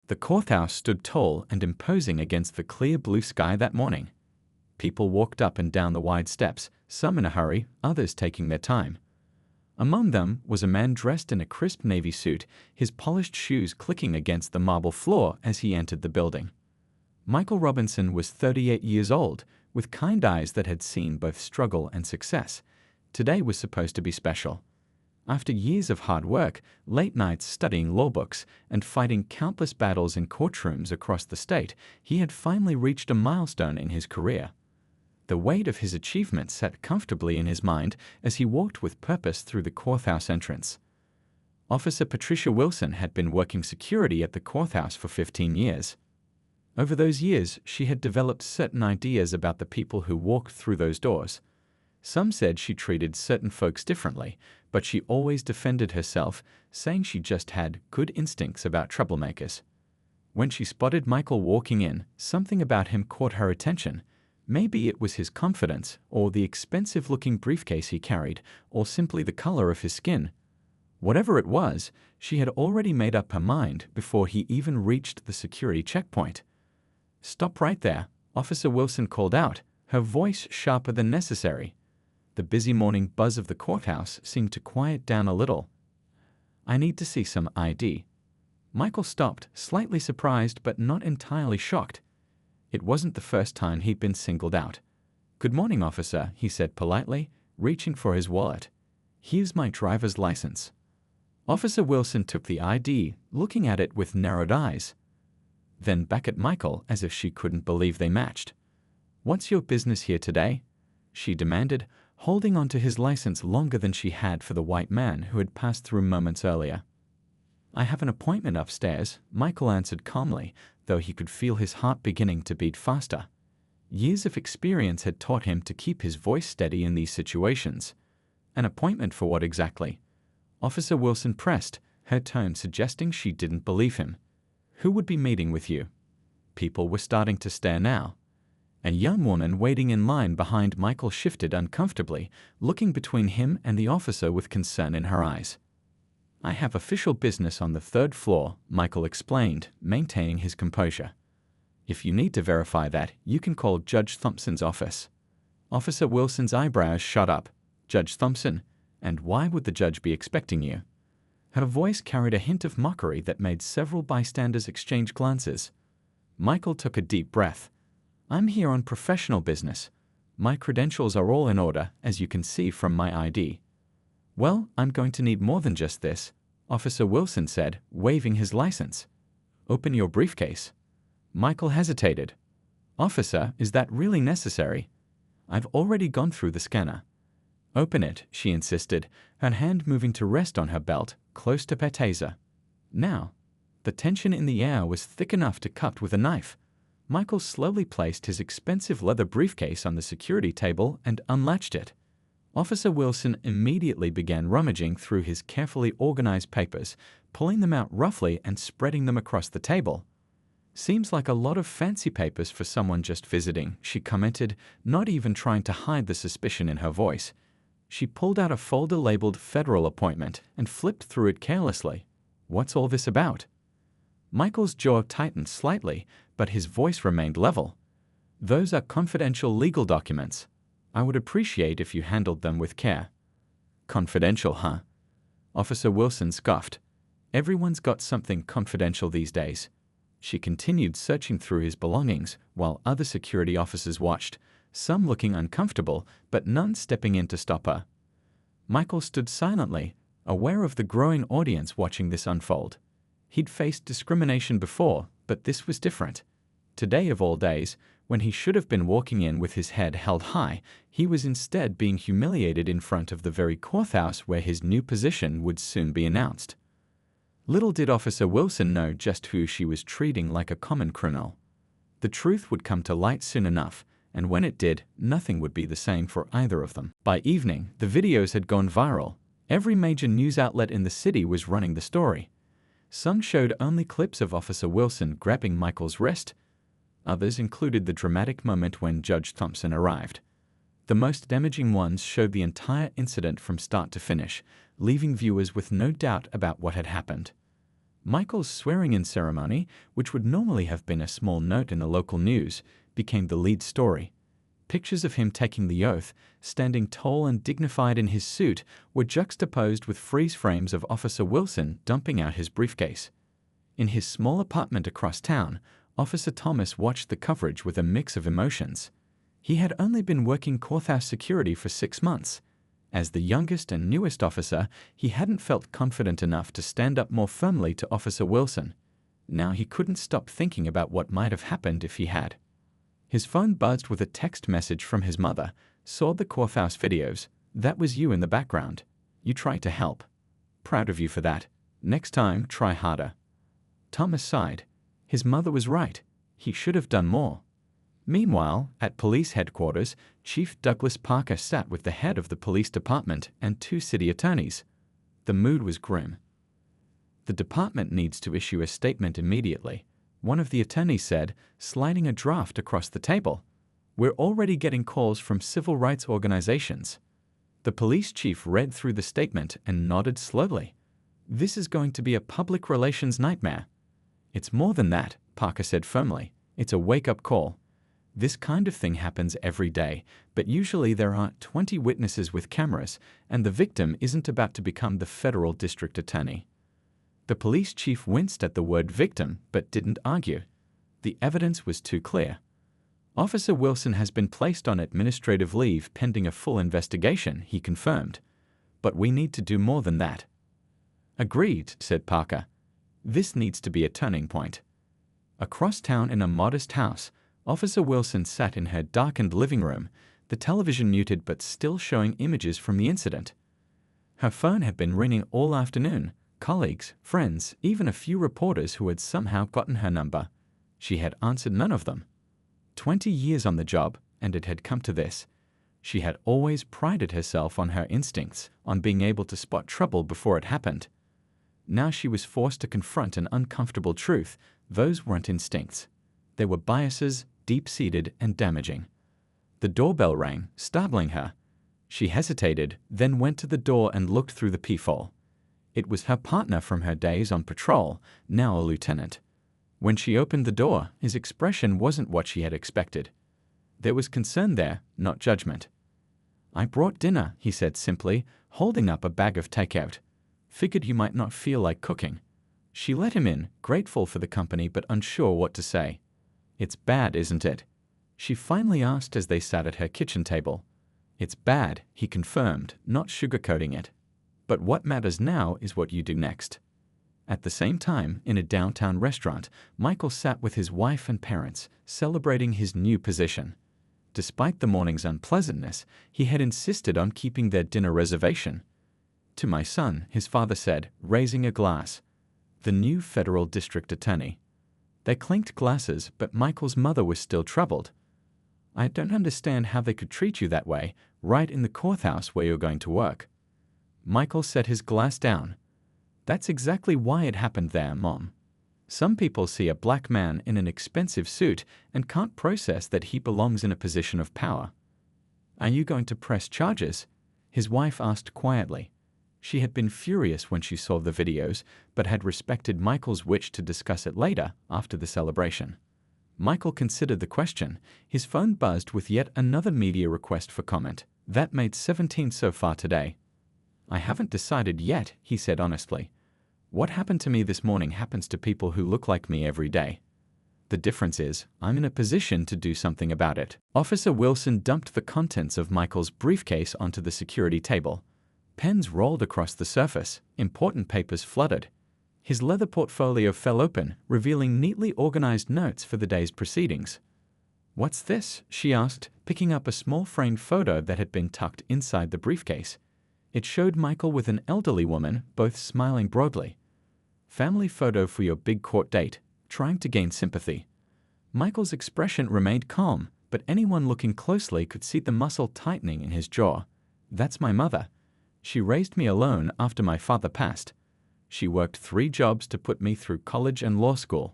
The courthouse stood tall and imposing against the clear blue sky that morning. People walked up and down the wide steps, some in a hurry, others taking their time. Among them was a man dressed in a crisp navy suit, his polished shoes clicking against the marble floor as he entered the building. Michael Robinson was 38 years old, with kind eyes that had seen both struggle and success. Today was supposed to be special. After years of hard work, late nights studying law books, and fighting countless battles in courtrooms across the state, he had finally reached a milestone in his career. The weight of his achievement sat comfortably in his mind as he walked with purpose through the courthouse entrance. Officer Patricia Wilson had been working security at the courthouse for 15 years. Over those years, she had developed certain ideas about the people who walked through those doors. Some said she treated certain folks differently, but she always defended herself, saying she just had good instincts about troublemakers. When she spotted Michael walking in, something about him caught her attention. Maybe it was his confidence, or the expensive-looking briefcase he carried, or simply the color of his skin. Whatever it was, she had already made up her mind before he even reached the security checkpoint. "Stop right there," Officer Wilson called out, her voice sharper than necessary. The busy morning buzz of the courthouse seemed to quiet down a little. "I need to see some ID." Michael stopped, slightly surprised but not entirely shocked. It wasn't the first time he'd been singled out. "Good morning, officer," he said politely, reaching for his wallet. "Here's my driver's license." Officer Wilson took the ID, looking at it with narrowed eyes. Then back at Michael as if she couldn't believe they matched. "What's your business here today?" she demanded, holding on to his license longer than she had for the white man who had passed through moments earlier. "I have an appointment upstairs," Michael answered calmly, though he could feel his heart beginning to beat faster. Years of experience had taught him to keep his voice steady in these situations. "An appointment for what exactly?" Officer Wilson pressed, her tone suggesting she didn't believe him. "Who would be meeting with you?" People were starting to stare now. A young woman waiting in line behind Michael shifted uncomfortably, looking between him and the officer with concern in her eyes. "I have official business on the third floor," Michael explained, maintaining his composure. "If you need to verify that, you can call Judge Thompson's office." Officer Wilson's eyebrows shot up. "Judge Thompson? And why would the judge be expecting you?" Her voice carried a hint of mockery that made several bystanders exchange glances. Michael took a deep breath. "I'm here on professional business. My credentials are all in order, as you can see from my ID." "Well, I'm going to need more than just this," Officer Wilson said, waving his license. "Open your briefcase." Michael hesitated. "Officer, is that really necessary? I've already gone through the scanner." "Open it," she insisted, her hand moving to rest on her belt, close to her taser. Now, the tension in the air was thick enough to cut with a knife. Michael slowly placed his expensive leather briefcase on the security table and unlatched it. Officer Wilson immediately began rummaging through his carefully organized papers, pulling them out roughly and spreading them across the table. "Seems like a lot of fancy papers for someone just visiting," she commented, not even trying to hide the suspicion in her voice. She pulled out a folder labeled Federal Appointment and flipped through it carelessly. "What's all this about?" Michael's jaw tightened slightly, but his voice remained level. "Those are confidential legal documents. I would appreciate if you handled them with care." "Confidential, huh?" Officer Wilson scoffed. "Everyone's got something confidential these days." She continued searching through his belongings while other security officers watched, some looking uncomfortable, but none stepping in to stop her. Michael stood silently, aware of the growing audience watching this unfold. He'd faced discrimination before, but this was different. Today of all days, when he should have been walking in with his head held high, he was instead being humiliated in front of the very courthouse where his new position would soon be announced. Little did Officer Wilson know just who she was treating like a common criminal. The truth would come to light soon enough, and when it did, nothing would be the same for either of them. By evening, the videos had gone viral. Every major news outlet in the city was running the story. Some showed only clips of Officer Wilson grabbing Michael's wrist. Others included the dramatic moment when Judge Thompson arrived. The most damaging ones showed the entire incident from start to finish, leaving viewers with no doubt about what had happened. Michael's swearing-in ceremony, which would normally have been a small note in the local news, became the lead story. Pictures of him taking the oath, standing tall and dignified in his suit, were juxtaposed with freeze frames of Officer Wilson dumping out his briefcase. In his small apartment across town, Officer Thomas watched the coverage with a mix of emotions. He had only been working courthouse security for 6 months. As the youngest and newest officer, he hadn't felt confident enough to stand up more firmly to Officer Wilson. Now he couldn't stop thinking about what might have happened if he had. His phone buzzed with a text message from his mother. "Saw the courthouse videos. That was you in the background. You tried to help. Proud of you for that. Next time, try harder." Thomas sighed. His mother was right. He should have done more. Meanwhile, at police headquarters, Chief Douglas Parker sat with the head of the police department and 2 city attorneys. The mood was grim. "The department needs to issue a statement immediately," one of the attorneys said, sliding a draft across the table. "We're already getting calls from civil rights organizations." The police chief read through the statement and nodded slowly. "This is going to be a public relations nightmare." "It's more than that," Parker said firmly. "It's a wake-up call. This kind of thing happens every day, but usually there aren't 20 witnesses with cameras, and the victim isn't about to become the federal district attorney." The police chief winced at the word victim, but didn't argue. The evidence was too clear. "Officer Wilson has been placed on administrative leave pending a full investigation," he confirmed. "But we need to do more than that." "Agreed," said Parker. "This needs to be a turning point." Across town in a modest house, Officer Wilson sat in her darkened living room, the television muted but still showing images from the incident. Her phone had been ringing all afternoon. Colleagues, friends, even a few reporters who had somehow gotten her number. She had answered none of them. 20 years on the job, and it had come to this. She had always prided herself on her instincts, on being able to spot trouble before it happened. Now she was forced to confront an uncomfortable truth. Those weren't instincts. They were biases, deep-seated and damaging. The doorbell rang, startling her. She hesitated, then went to the door and looked through the peephole. It was her partner from her days on patrol, now a lieutenant. When she opened the door, his expression wasn't what she had expected. There was concern there, not judgment. "I brought dinner," he said simply, holding up a bag of takeout. "Figured you might not feel like cooking." She let him in, grateful for the company but unsure what to say. "It's bad, isn't it?" she finally asked as they sat at her kitchen table. "It's bad," he confirmed, not sugarcoating it. "But what matters now is what you do next." At the same time, in a downtown restaurant, Michael sat with his wife and parents, celebrating his new position. Despite the morning's unpleasantness, he had insisted on keeping their dinner reservation. "To my son," his father said, raising a glass. "The new federal district attorney." They clinked glasses, but Michael's mother was still troubled. "I don't understand how they could treat you that way, right in the courthouse where you're going to work." Michael set his glass down. "That's exactly why it happened there, Mom. Some people see a black man in an expensive suit and can't process that he belongs in a position of power." "Are you going to press charges?" his wife asked quietly. She had been furious when she saw the videos, but had respected Michael's wish to discuss it later, after the celebration. Michael considered the question. His phone buzzed with yet another media request for comment. That made 17 so far today. "I haven't decided yet," he said honestly. "What happened to me this morning happens to people who look like me every day. The difference is, I'm in a position to do something about it." Officer Wilson dumped the contents of Michael's briefcase onto the security table. Pens rolled across the surface, important papers fluttered. His leather portfolio fell open, revealing neatly organized notes for the day's proceedings. "What's this?" she asked, picking up a small framed photo that had been tucked inside the briefcase. It showed Michael with an elderly woman, both smiling broadly. "Family photo for your big court date," trying to gain sympathy. Michael's expression remained calm, but anyone looking closely could see the muscle tightening in his jaw. "That's my mother. She raised me alone after my father passed. She worked 3 jobs to put me through college and law school."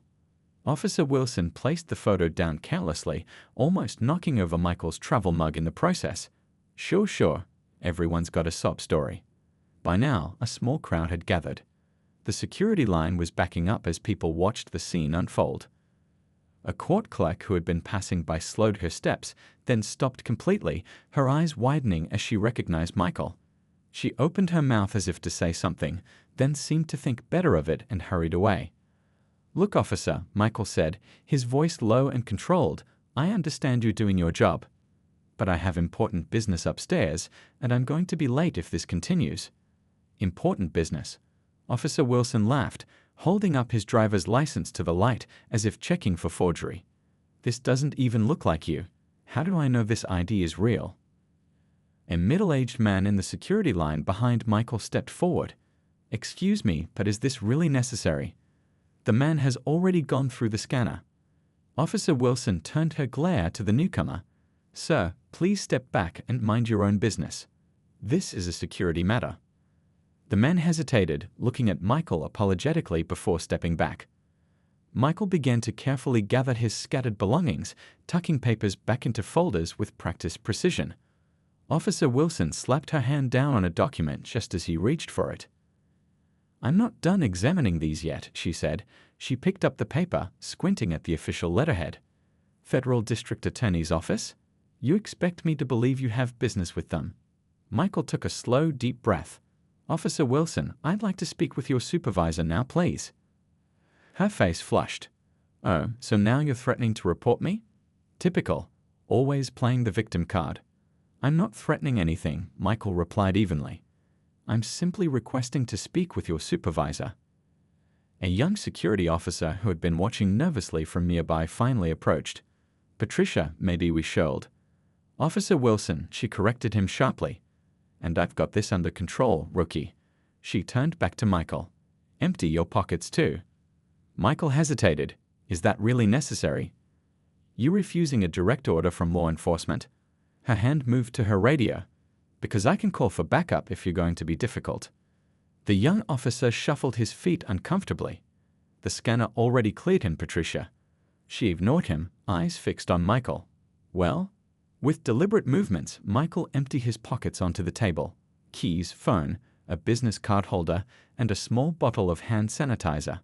Officer Wilson placed the photo down carelessly, almost knocking over Michael's travel mug in the process. Sure. Everyone's got a sob story." By now, a small crowd had gathered. The security line was backing up as people watched the scene unfold. A court clerk who had been passing by slowed her steps, then stopped completely, her eyes widening as she recognized Michael. She opened her mouth as if to say something, then seemed to think better of it and hurried away. "Look, officer," Michael said, his voice low and controlled, "I understand you're doing your job. But I have important business upstairs, and I'm going to be late if this continues." "Important business?" Officer Wilson laughed, holding up his driver's license to the light as if checking for forgery. "This doesn't even look like you. How do I know this ID is real?" A middle-aged man in the security line behind Michael stepped forward. "Excuse me, but is this really necessary?" The man has already gone through the scanner. Officer Wilson turned her glare to the newcomer. "Sir, please step back and mind your own business. This is a security matter." The man hesitated, looking at Michael apologetically before stepping back. Michael began to carefully gather his scattered belongings, tucking papers back into folders with practiced precision. Officer Wilson slapped her hand down on a document just as he reached for it. "I'm not done examining these yet," she said. She picked up the paper, squinting at the official letterhead. "Federal District Attorney's Office? You expect me to believe you have business with them?" Michael took a slow, deep breath. "Officer Wilson, I'd like to speak with your supervisor now, please." Her face flushed. "Oh, so now you're threatening to report me?" Typical. Always playing the victim card. "I'm not threatening anything," Michael replied evenly. "I'm simply requesting to speak with your supervisor." A young security officer who had been watching nervously from nearby finally approached. "Patricia, maybe we should." "Officer Wilson," she corrected him sharply. "And I've got this under control, rookie." She turned back to Michael. "Empty your pockets too." Michael hesitated. "Is that really necessary?" "You refusing a direct order from law enforcement?" Her hand moved to her radio. "Because I can call for backup if you're going to be difficult." The young officer shuffled his feet uncomfortably. "The scanner already cleared him, Patricia." She ignored him, eyes fixed on Michael. "Well?" With deliberate movements, Michael emptied his pockets onto the table. Keys, phone, a business card holder, and a small bottle of hand sanitizer.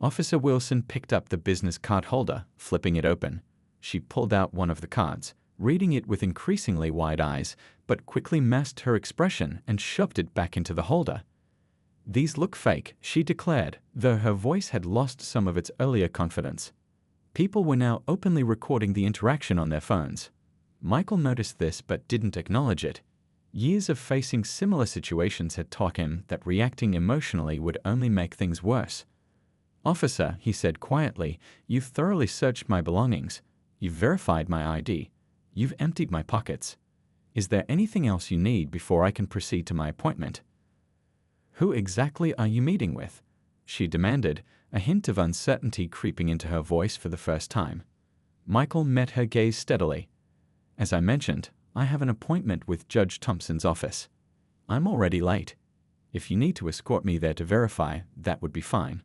Officer Wilson picked up the business card holder, flipping it open. She pulled out one of the cards, reading it with increasingly wide eyes, but quickly masked her expression and shoved it back into the holder. "These look fake," she declared, though her voice had lost some of its earlier confidence. People were now openly recording the interaction on their phones. Michael noticed this but didn't acknowledge it. Years of facing similar situations had taught him that reacting emotionally would only make things worse. "Officer," he said quietly, "you've thoroughly searched my belongings. You've verified my ID. You've emptied my pockets. Is there anything else you need before I can proceed to my appointment?" "Who exactly are you meeting with?" she demanded, a hint of uncertainty creeping into her voice for the first time. Michael met her gaze steadily. "As I mentioned, I have an appointment with Judge Thompson's office. I'm already late. If you need to escort me there to verify, that would be fine."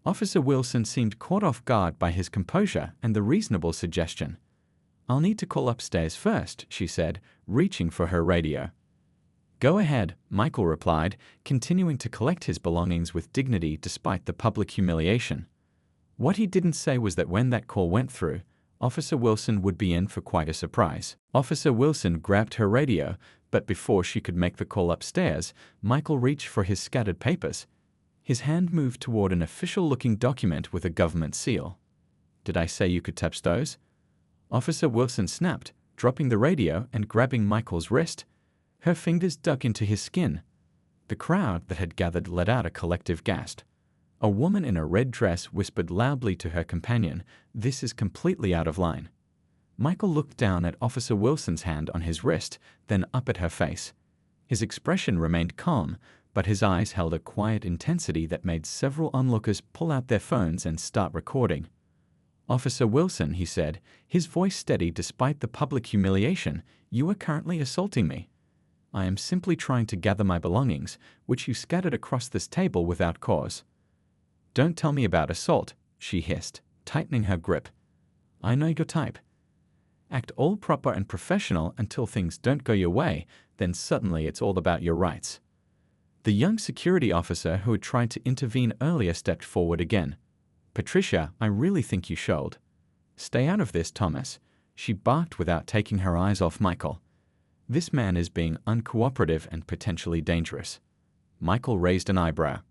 Officer Wilson seemed caught off guard by his composure and the reasonable suggestion. "I'll need to call upstairs first," she said, reaching for her radio. "Go ahead," Michael replied, continuing to collect his belongings with dignity despite the public humiliation. What he didn't say was that when that call went through, Officer Wilson would be in for quite a surprise. Officer Wilson grabbed her radio, but before she could make the call upstairs, Michael reached for his scattered papers. His hand moved toward an official-looking document with a government seal. "Did I say you could touch those?" Officer Wilson snapped, dropping the radio and grabbing Michael's wrist. Her fingers dug into his skin. The crowd that had gathered let out a collective gasp. A woman in a red dress whispered loudly to her companion, "This is completely out of line." Michael looked down at Officer Wilson's hand on his wrist, then up at her face. His expression remained calm, but his eyes held a quiet intensity that made several onlookers pull out their phones and start recording. "Officer Wilson," he said, his voice steady despite the public humiliation, "you are currently assaulting me. I am simply trying to gather my belongings, which you scattered across this table without cause." "Don't tell me about assault," she hissed, tightening her grip. "I know your type. Act all proper and professional until things don't go your way, then suddenly it's all about your rights." The young security officer who had tried to intervene earlier stepped forward again. "Patricia, I really think you should. Stay out of this, Thomas," she barked without taking her eyes off Michael. "This man is being uncooperative and potentially dangerous." Michael raised an eyebrow.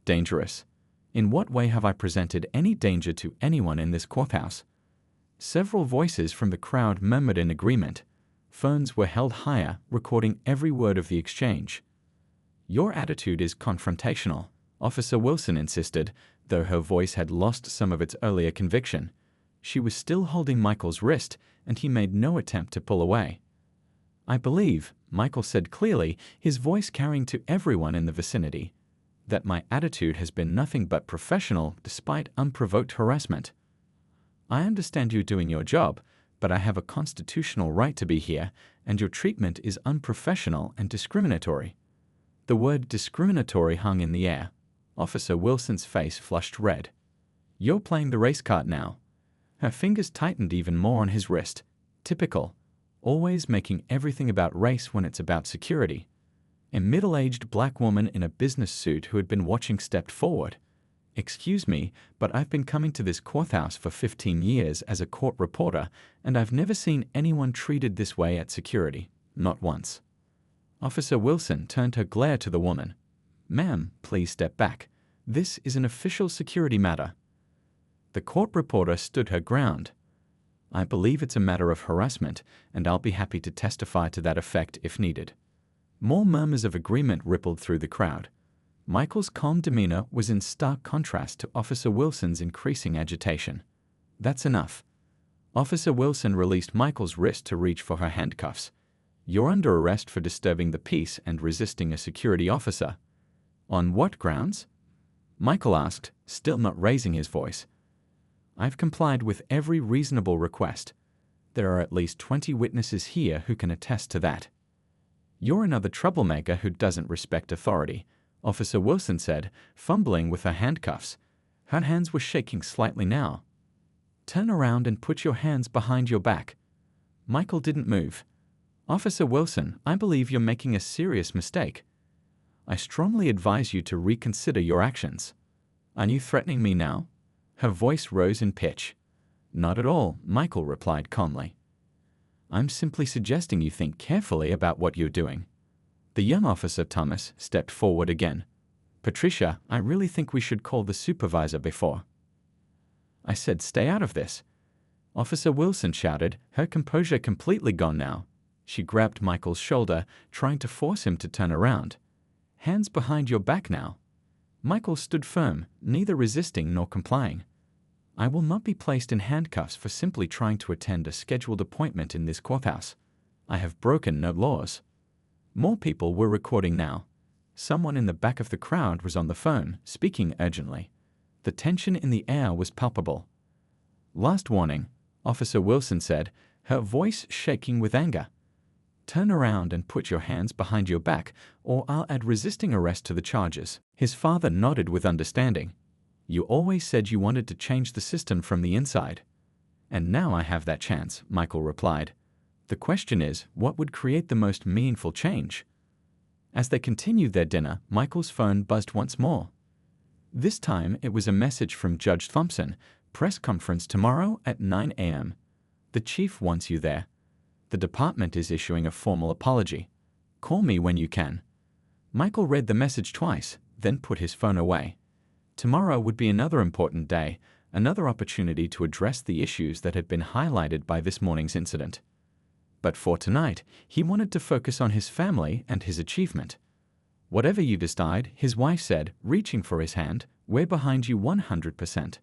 "Dangerous? In what way have I presented any danger to anyone in this courthouse?" Several voices from the crowd murmured in agreement. Phones were held higher, recording every word of the exchange. "Your attitude is confrontational," Officer Wilson insisted, though her voice had lost some of its earlier conviction. She was still holding Michael's wrist, and he made no attempt to pull away. "I believe," Michael said clearly, his voice carrying to everyone in the vicinity, "that my attitude has been nothing but professional despite unprovoked harassment. I understand you doing your job, but I have a constitutional right to be here, and your treatment is unprofessional and discriminatory." The word discriminatory hung in the air. Officer Wilson's face flushed red. "You're playing the race card now." Her fingers tightened even more on his wrist. Typical. Always making everything about race when it's about security. A middle-aged black woman in a business suit who had been watching stepped forward. "Excuse me, but I've been coming to this courthouse for 15 years as a court reporter, and I've never seen anyone treated this way at security. Not once." Officer Wilson turned her glare to the woman. "Ma'am, please step back. This is an official security matter." The court reporter stood her ground. "I believe it's a matter of harassment, and I'll be happy to testify to that effect if needed." More murmurs of agreement rippled through the crowd. Michael's calm demeanor was in stark contrast to Officer Wilson's increasing agitation. "That's enough." Officer Wilson released Michael's wrist to reach for her handcuffs. "You're under arrest for disturbing the peace and resisting a security officer." "On what grounds?" Michael asked, still not raising his voice. "I've complied with every reasonable request. There are at least 20 witnesses here who can attest to that." "You're another troublemaker who doesn't respect authority," Officer Wilson said, fumbling with her handcuffs. Her hands were shaking slightly now. "Turn around and put your hands behind your back." Michael didn't move. "Officer Wilson, I believe you're making a serious mistake. I strongly advise you to reconsider your actions." "Are you threatening me now?" Her voice rose in pitch. "Not at all," Michael replied calmly. "I'm simply suggesting you think carefully about what you're doing." The young officer, Thomas, stepped forward again. "Patricia, I really think we should call the supervisor before." "I said stay out of this." Officer Wilson shouted, her composure completely gone now. She grabbed Michael's shoulder, trying to force him to turn around. "Hands behind your back now." Michael stood firm, neither resisting nor complying. "I will not be placed in handcuffs for simply trying to attend a scheduled appointment in this courthouse. I have broken no laws." More people were recording now. Someone in the back of the crowd was on the phone, speaking urgently. The tension in the air was palpable. "Last warning," Officer Wilson said, her voice shaking with anger. "Turn around and put your hands behind your back, or I'll add resisting arrest to the charges." His father nodded with understanding. "You always said you wanted to change the system from the inside." "And now I have that chance," Michael replied. "The question is, what would create the most meaningful change?" As they continued their dinner, Michael's phone buzzed once more. This time it was a message from Judge Thompson. "Press conference tomorrow at 9 a.m. The chief wants you there. The department is issuing a formal apology. Call me when you can." Michael read the message twice, then put his phone away. Tomorrow would be another important day, another opportunity to address the issues that had been highlighted by this morning's incident. But for tonight, he wanted to focus on his family and his achievement. "Whatever you decide," his wife said, reaching for his hand, "we're behind you 100%.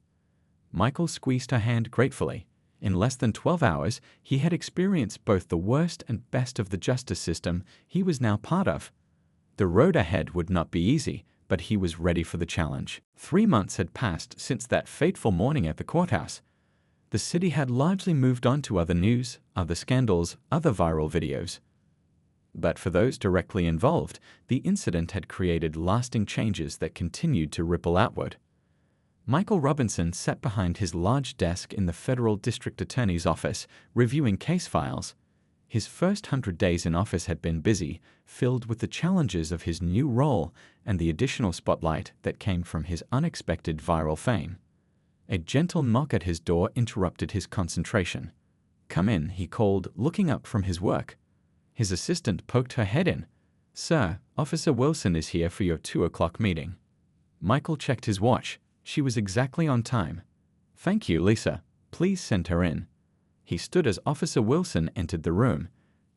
Michael squeezed her hand gratefully. In less than 12 hours, he had experienced both the worst and best of the justice system he was now part of. The road ahead would not be easy, but he was ready for the challenge. 3 months had passed since that fateful morning at the courthouse. The city had largely moved on to other news, other scandals, other viral videos. But for those directly involved, the incident had created lasting changes that continued to ripple outward. Michael Robinson sat behind his large desk in the federal district attorney's office, reviewing case files. His first 100 days in office had been busy, filled with the challenges of his new role and the additional spotlight that came from his unexpected viral fame. A gentle knock at his door interrupted his concentration. "Come in," he called, looking up from his work. His assistant poked her head in. "Sir, Officer Wilson is here for your 2 o'clock meeting." Michael checked his watch. She was exactly on time. "Thank you, Lisa. Please send her in." He stood as Officer Wilson entered the room.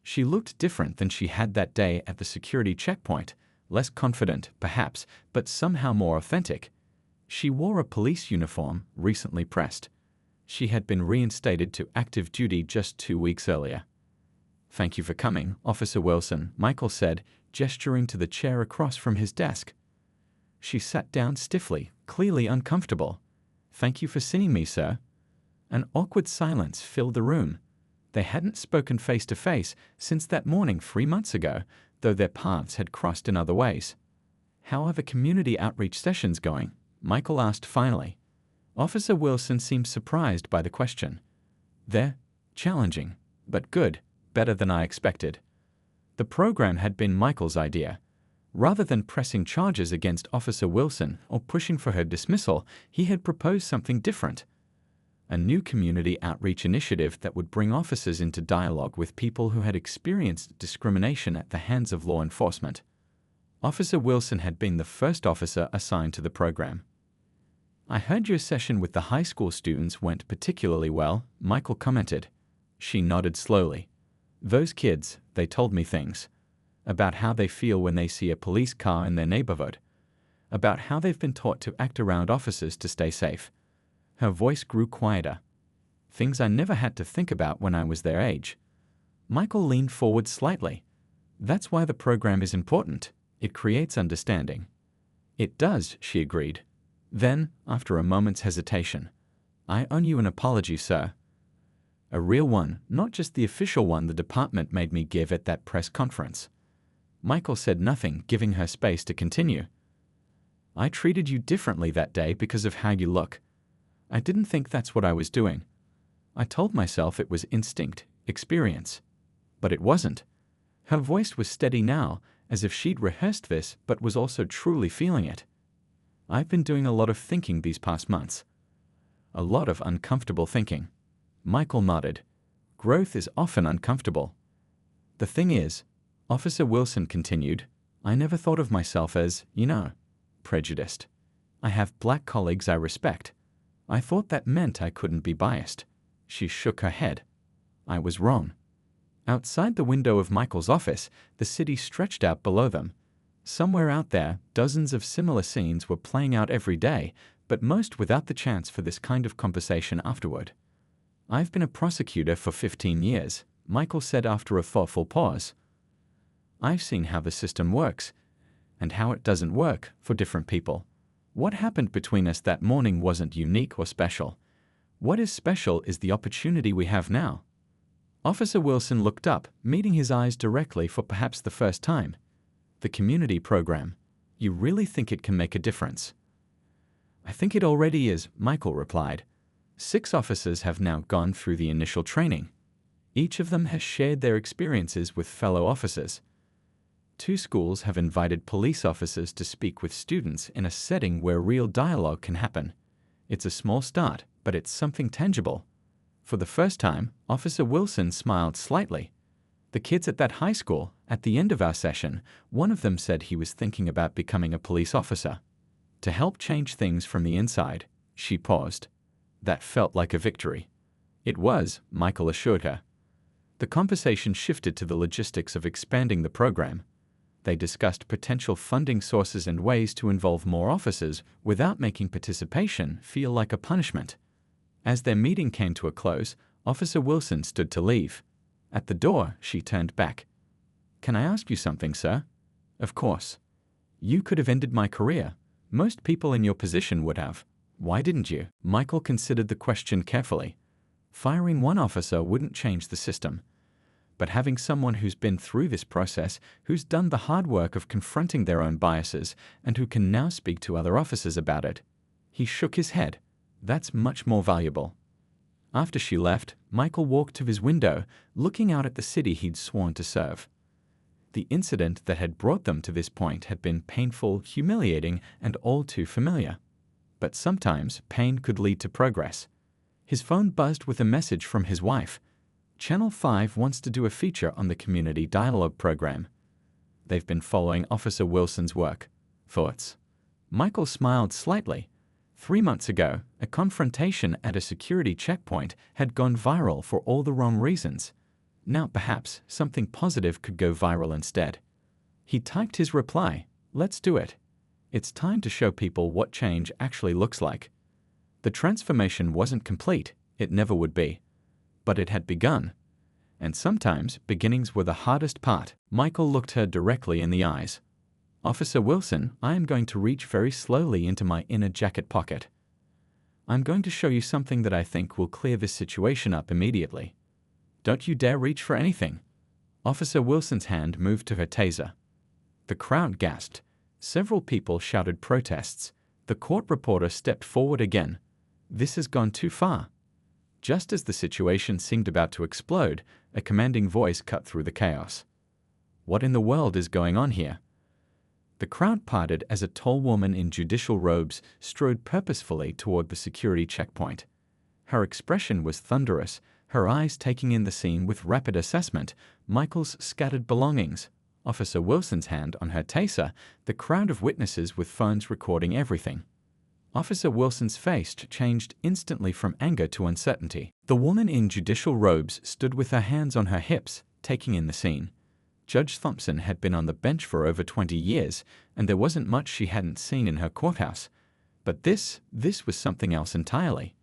She looked different than she had that day at the security checkpoint, less confident, perhaps, but somehow more authentic. She wore a police uniform, recently pressed. She had been reinstated to active duty just 2 weeks earlier. "Thank you for coming, Officer Wilson," Michael said, gesturing to the chair across from his desk. She sat down stiffly, clearly uncomfortable. "Thank you for seeing me, sir." An awkward silence filled the room. They hadn't spoken face to face since that morning 3 months ago, though their paths had crossed in other ways. "How are the community outreach sessions going?" Michael asked finally. Officer Wilson seemed surprised by the question. "They're challenging, but good, better than I expected." The program had been Michael's idea. Rather than pressing charges against Officer Wilson or pushing for her dismissal, he had proposed something different. A new community outreach initiative that would bring officers into dialogue with people who had experienced discrimination at the hands of law enforcement. Officer Wilson had been the first officer assigned to the program. "I heard your session with the high school students went particularly well," Michael commented. She nodded slowly. "Those kids, they told me things. About how they feel when they see a police car in their neighborhood. About how they've been taught to act around officers to stay safe." Her voice grew quieter. "Things I never had to think about when I was their age." Michael leaned forward slightly. "That's why the program is important. It creates understanding." "It does," she agreed. Then, after a moment's hesitation, "I owe you an apology, sir." "A real one, not just the official one the department made me give at that press conference." Michael said nothing, giving her space to continue. "I treated you differently that day because of how you look. I didn't think that's what I was doing. I told myself it was instinct, experience. But it wasn't." Her voice was steady now, as if she'd rehearsed this but was also truly feeling it. "I've been doing a lot of thinking these past months. A lot of uncomfortable thinking." Michael nodded. "Growth is often uncomfortable." "The thing is," Officer Wilson continued, "I never thought of myself as, prejudiced. I have black colleagues I respect. I thought that meant I couldn't be biased." She shook her head. "I was wrong." Outside the window of Michael's office, the city stretched out below them. Somewhere out there, dozens of similar scenes were playing out every day, but most without the chance for this kind of conversation afterward. "I've been a prosecutor for 15 years, Michael said after a thoughtful pause. "I've seen how the system works, and how it doesn't work for different people. What happened between us that morning wasn't unique or special. What is special is the opportunity we have now." Officer Wilson looked up, meeting his eyes directly for perhaps the first time. "The community program. You really think it can make a difference?" "I think it already is," Michael replied. 6 officers have now gone through the initial training. Each of them has shared their experiences with fellow officers. 2 schools have invited police officers to speak with students in a setting where real dialogue can happen. It's a small start, but it's something tangible. For the first time, Officer Wilson smiled slightly. "The kids at that high school, at the end of our session, one of them said he was thinking about becoming a police officer. To help change things from the inside." She paused. That felt like a victory. "It was," Michael assured her. The conversation shifted to the logistics of expanding the program. They discussed potential funding sources and ways to involve more officers without making participation feel like a punishment. As their meeting came to a close, Officer Wilson stood to leave. At the door, she turned back. "Can I ask you something, sir?" "Of course." "You could have ended my career. Most people in your position would have. Why didn't you?" Michael considered the question carefully. Firing one officer wouldn't change the system. But having someone who's been through this process, who's done the hard work of confronting their own biases, and who can now speak to other officers about it. He shook his head. "That's much more valuable." After she left, Michael walked to his window, looking out at the city he'd sworn to serve. The incident that had brought them to this point had been painful, humiliating, and all too familiar. But sometimes pain could lead to progress. His phone buzzed with a message from his wife. Channel 5 wants to do a feature on the Community Dialogue program. They've been following Officer Wilson's work. Thoughts? Michael smiled slightly. 3 months ago, a confrontation at a security checkpoint had gone viral for all the wrong reasons. Now perhaps something positive could go viral instead. He typed his reply, "Let's do it. It's time to show people what change actually looks like." The transformation wasn't complete, it never would be. But it had begun. And sometimes beginnings were the hardest part. Michael looked her directly in the eyes. "Officer Wilson, I am going to reach very slowly into my inner jacket pocket. I'm going to show you something that I think will clear this situation up immediately. Don't you dare reach for anything." Officer Wilson's hand moved to her taser. The crowd gasped. Several people shouted protests. The court reporter stepped forward again. "This has gone too far." Just as the situation seemed about to explode, a commanding voice cut through the chaos. "What in the world is going on here?" The crowd parted as a tall woman in judicial robes strode purposefully toward the security checkpoint. Her expression was thunderous, her eyes taking in the scene with rapid assessment, Michael's scattered belongings, Officer Wilson's hand on her taser, the crowd of witnesses with phones recording everything. Officer Wilson's face changed instantly from anger to uncertainty. The woman in judicial robes stood with her hands on her hips, taking in the scene. Judge Thompson had been on the bench for over 20 years, and there wasn't much she hadn't seen in her courthouse. But this was something else entirely.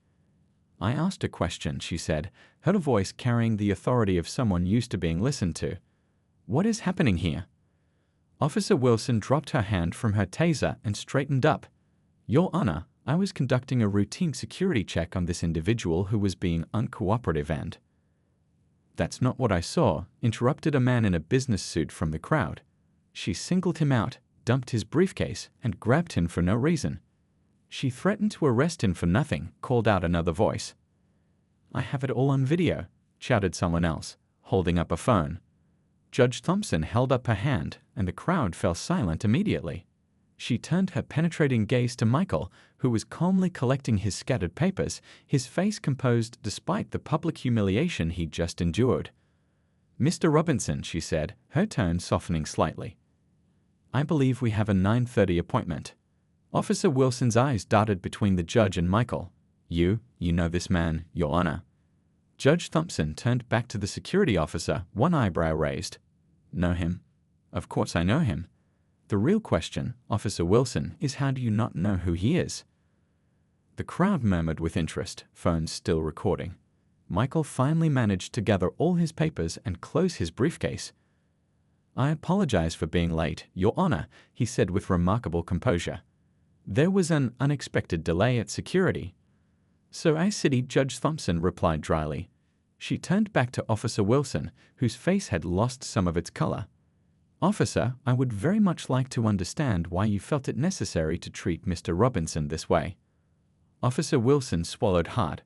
"I asked a question," she said, her voice carrying the authority of someone used to being listened to. "What is happening here?" Officer Wilson dropped her hand from her taser and straightened up. "Your Honor, I was conducting a routine security check on this individual who was being uncooperative and—" "That's not what I saw," interrupted a man in a business suit from the crowd. "She singled him out, dumped his briefcase, and grabbed him for no reason. She threatened to arrest him for nothing," called out another voice. "I have it all on video," shouted someone else, holding up a phone. Judge Thompson held up her hand, and the crowd fell silent immediately. She turned her penetrating gaze to Michael, who was calmly collecting his scattered papers, his face composed despite the public humiliation he'd just endured. "Mr. Robinson," she said, her tone softening slightly. "I believe we have a 9:30 appointment." Officer Wilson's eyes darted between the judge and Michael. You know this man, Your Honor." Judge Thompson turned back to the security officer, one eyebrow raised. "Know him?" "Of course I know him. The real question, Officer Wilson, is how do you not know who he is?" The crowd murmured with interest, phones still recording. Michael finally managed to gather all his papers and close his briefcase. "I apologize for being late, Your Honor," he said with remarkable composure. "There was an unexpected delay at security." "So I see," Judge Thompson replied dryly. She turned back to Officer Wilson, whose face had lost some of its color. "Officer, I would very much like to understand why you felt it necessary to treat Mr. Robinson this way." Officer Wilson swallowed hard.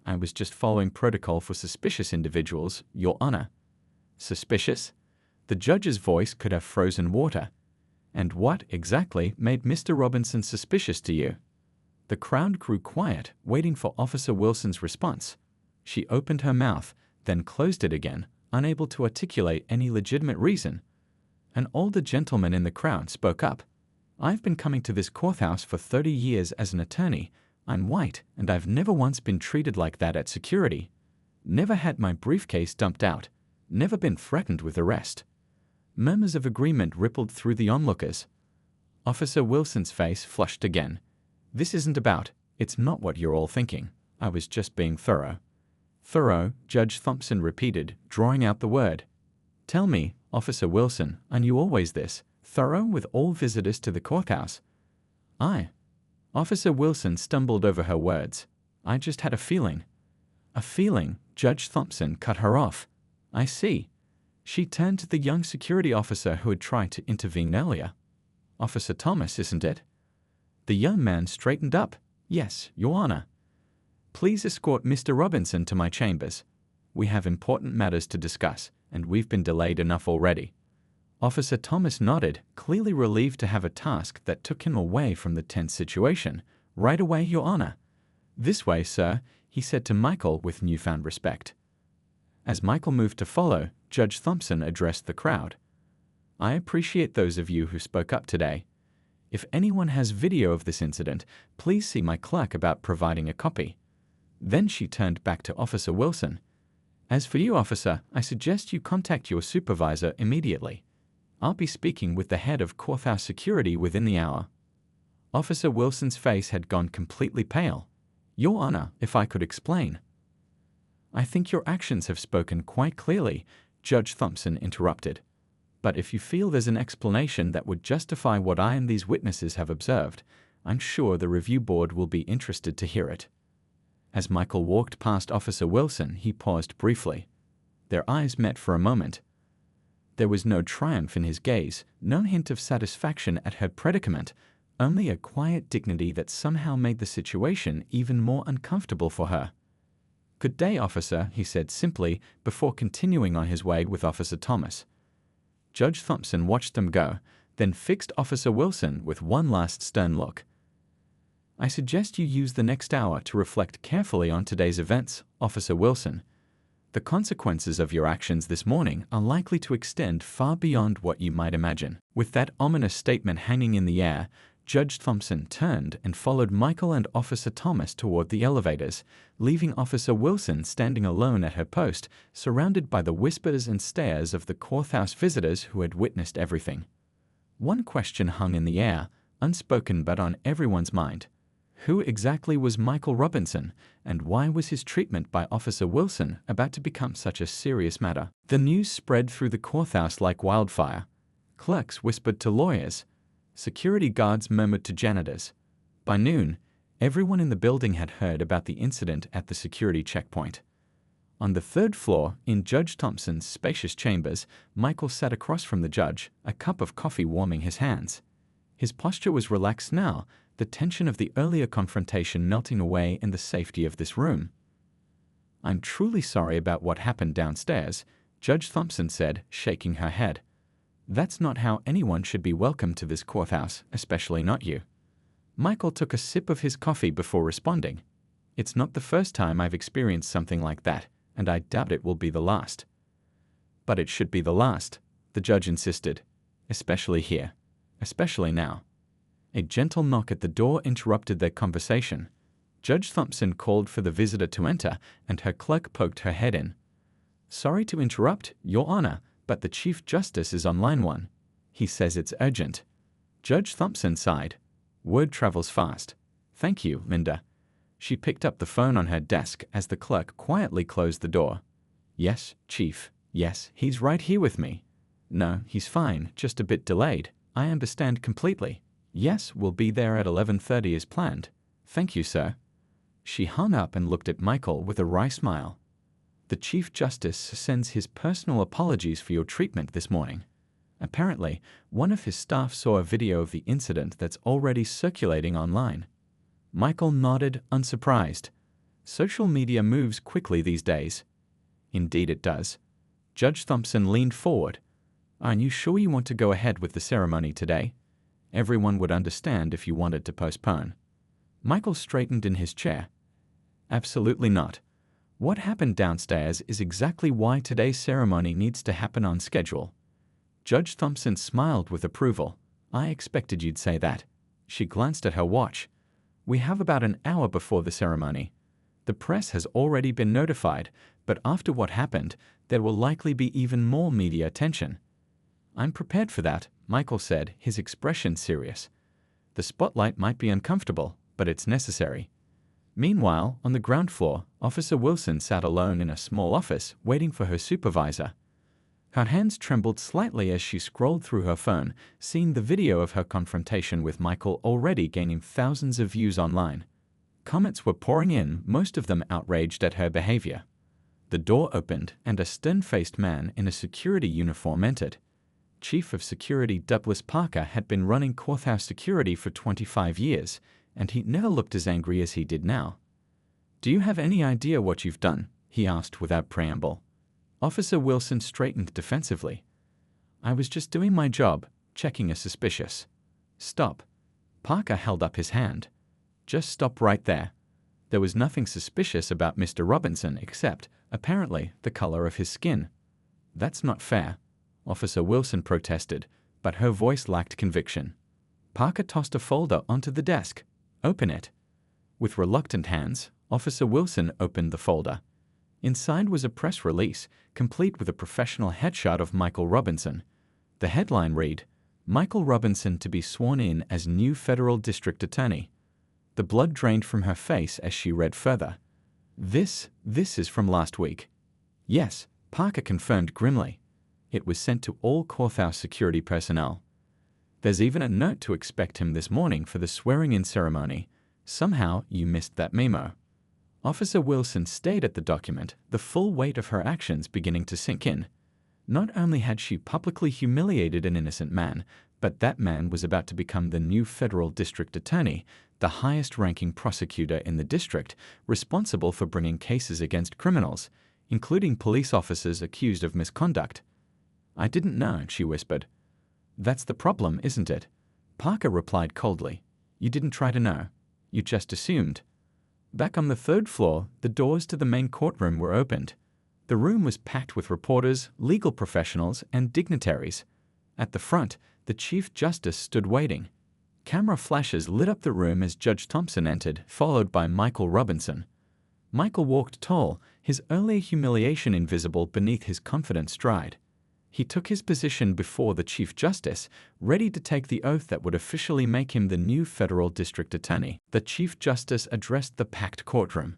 "I was just following protocol for suspicious individuals, Your Honor." "Suspicious?" The judge's voice could have frozen water. "And what, exactly, made Mr. Robinson suspicious to you?" The crowd grew quiet, waiting for Officer Wilson's response. She opened her mouth, then closed it again, unable to articulate any legitimate reason. An older gentleman in the crowd spoke up. "I've been coming to this courthouse for 30 years as an attorney. I'm white, and I've never once been treated like that at security. Never had my briefcase dumped out. Never been threatened with arrest." Murmurs of agreement rippled through the onlookers. Officer Wilson's face flushed again. "This isn't about, it's not what you're all thinking. I was just being thorough." "Thorough," Judge Thompson repeated, drawing out the word. "Tell me, Officer Wilson, are you always this, thorough with all visitors to the courthouse?" Officer Wilson stumbled over her words. "I just had a feeling." "A feeling?" Judge Thompson cut her off. "I see." She turned to the young security officer who had tried to intervene earlier. "Officer Thomas, isn't it?" The young man straightened up. "Yes, Your Honor." Please escort Mr. Robinson to my chambers. We have important matters to discuss, and we've been delayed enough already." Officer Thomas nodded, clearly relieved to have a task that took him away from the tense situation. "Right away, Your Honor." "This way, sir," he said to Michael with newfound respect. As Michael moved to follow, Judge Thompson addressed the crowd. "I appreciate those of you who spoke up today. If anyone has video of this incident, please see my clerk about providing a copy." Then she turned back to Officer Wilson. "As for you, officer, I suggest you contact your supervisor immediately. I'll be speaking with the head of courthouse security within the hour." Officer Wilson's face had gone completely pale. "Your Honor, if I could explain." "I think your actions have spoken quite clearly," Judge Thompson interrupted. "But if you feel there's an explanation that would justify what I and these witnesses have observed, I'm sure the review board will be interested to hear it." As Michael walked past Officer Wilson, he paused briefly. Their eyes met for a moment. There was no triumph in his gaze, no hint of satisfaction at her predicament, only a quiet dignity that somehow made the situation even more uncomfortable for her. "Good day, officer," he said simply, before continuing on his way with Officer Thomas. Judge Thompson watched them go, then fixed Officer Wilson with one last stern look. "I suggest you use the next hour to reflect carefully on today's events, Officer Wilson. The consequences of your actions this morning are likely to extend far beyond what you might imagine." With that ominous statement hanging in the air, Judge Thompson turned and followed Michael and Officer Thomas toward the elevators, leaving Officer Wilson standing alone at her post, surrounded by the whispers and stares of the courthouse visitors who had witnessed everything. One question hung in the air, unspoken but on everyone's mind. Who exactly was Michael Robinson, and why was his treatment by Officer Wilson about to become such a serious matter? The news spread through the courthouse like wildfire. Clerks whispered to lawyers. Security guards murmured to janitors. By noon, everyone in the building had heard about the incident at the security checkpoint. On the third floor, in Judge Thompson's spacious chambers, Michael sat across from the judge, a cup of coffee warming his hands. His posture was relaxed now, the tension of the earlier confrontation melting away in the safety of this room. "I'm truly sorry about what happened downstairs," Judge Thompson said, shaking her head. "That's not how anyone should be welcomed to this courthouse, especially not you." Michael took a sip of his coffee before responding. "It's not the first time I've experienced something like that, and I doubt it will be the last." "But it should be the last," the judge insisted. "Especially here. Especially now." A gentle knock at the door interrupted their conversation. Judge Thompson called for the visitor to enter, and her clerk poked her head in. "Sorry to interrupt, Your Honor, but the Chief Justice is on line 1. He says it's urgent." Judge Thompson sighed. "Word travels fast. Thank you, Linda." She picked up the phone on her desk as the clerk quietly closed the door. "Yes, Chief. Yes, he's right here with me." "No, he's fine, just a bit delayed. I understand completely." "Yes, we'll be there at 11:30 as planned. Thank you, sir." She hung up and looked at Michael with a wry smile. "The Chief Justice sends his personal apologies for your treatment this morning. Apparently, one of his staff saw a video of the incident that's already circulating online." Michael nodded, unsurprised. Social media moves quickly these days. "Indeed it does." Judge Thompson leaned forward. "Aren't you sure you want to go ahead with the ceremony today? Everyone would understand if you wanted to postpone." Michael straightened in his chair. "Absolutely not. What happened downstairs is exactly why today's ceremony needs to happen on schedule." Judge Thompson smiled with approval. "I expected you'd say that." She glanced at her watch. "We have about an hour before the ceremony. The press has already been notified, but after what happened, there will likely be even more media attention." "I'm prepared for that," Michael said, his expression serious. "The spotlight might be uncomfortable, but it's necessary." Meanwhile, on the ground floor, Officer Wilson sat alone in a small office, waiting for her supervisor. Her hands trembled slightly as she scrolled through her phone, seeing the video of her confrontation with Michael already gaining thousands of views online. Comments were pouring in, most of them outraged at her behavior. The door opened, and a stern-faced man in a security uniform entered. Chief of Security Douglas Parker had been running courthouse security for 25 years, and he never looked as angry as he did now. "Do you have any idea what you've done?" he asked without preamble. Officer Wilson straightened defensively. "I was just doing my job, checking a suspicious." "Stop." Parker held up his hand. "Just stop right there. There was nothing suspicious about Mr. Robinson except, apparently, the color of his skin." "That's not fair," Officer Wilson protested, but her voice lacked conviction. Parker tossed a folder onto the desk. "Open it." With reluctant hands, Officer Wilson opened the folder. Inside was a press release, complete with a professional headshot of Michael Robinson. The headline read, "Michael Robinson to be sworn in as new federal district attorney." The blood drained from her face as she read further. This is from last week." "Yes," Parker confirmed grimly. "It was sent to all courthouse security personnel. There's even a note to expect him this morning for the swearing-in ceremony. Somehow you missed that memo." Officer Wilson stared at the document, the full weight of her actions beginning to sink in. Not only had she publicly humiliated an innocent man, but that man was about to become the new federal district attorney, the highest-ranking prosecutor in the district, responsible for bringing cases against criminals, including police officers accused of misconduct. "I didn't know," she whispered. "That's the problem, isn't it?" Parker replied coldly. "You didn't try to know. You just assumed." Back on the third floor, the doors to the main courtroom were opened. The room was packed with reporters, legal professionals, and dignitaries. At the front, the Chief Justice stood waiting. Camera flashes lit up the room as Judge Thompson entered, followed by Michael Robinson. Michael walked tall, his earlier humiliation invisible beneath his confident stride. He took his position before the Chief Justice, ready to take the oath that would officially make him the new federal district attorney. The Chief Justice addressed the packed courtroom.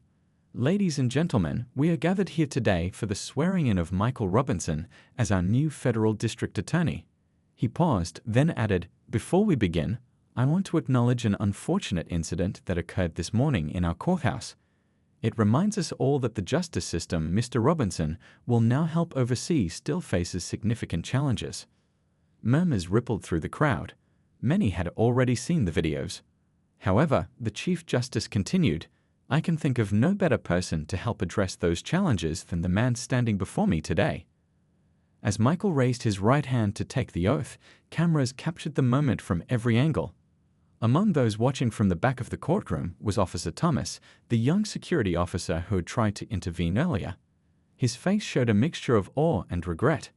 "Ladies and gentlemen, we are gathered here today for the swearing-in of Michael Robinson as our new federal district attorney." He paused, then added, "Before we begin, I want to acknowledge an unfortunate incident that occurred this morning in our courthouse. It reminds us all that the justice system Mr. Robinson will now help oversee still faces significant challenges." Murmurs rippled through the crowd. Many had already seen the videos. However, the Chief Justice continued, "I can think of no better person to help address those challenges than the man standing before me today." As Michael raised his right hand to take the oath, cameras captured the moment from every angle. Among those watching from the back of the courtroom was Officer Thomas, the young security officer who had tried to intervene earlier. His face showed a mixture of awe and regret.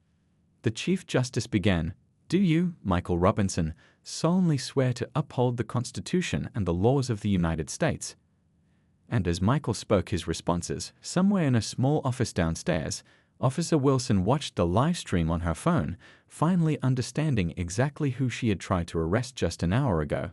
The Chief Justice began, "Do you, Michael Robinson, solemnly swear to uphold the Constitution and the laws of the United States?" And as Michael spoke his responses, somewhere in a small office downstairs, Officer Wilson watched the live stream on her phone, finally understanding exactly who she had tried to arrest just an hour ago.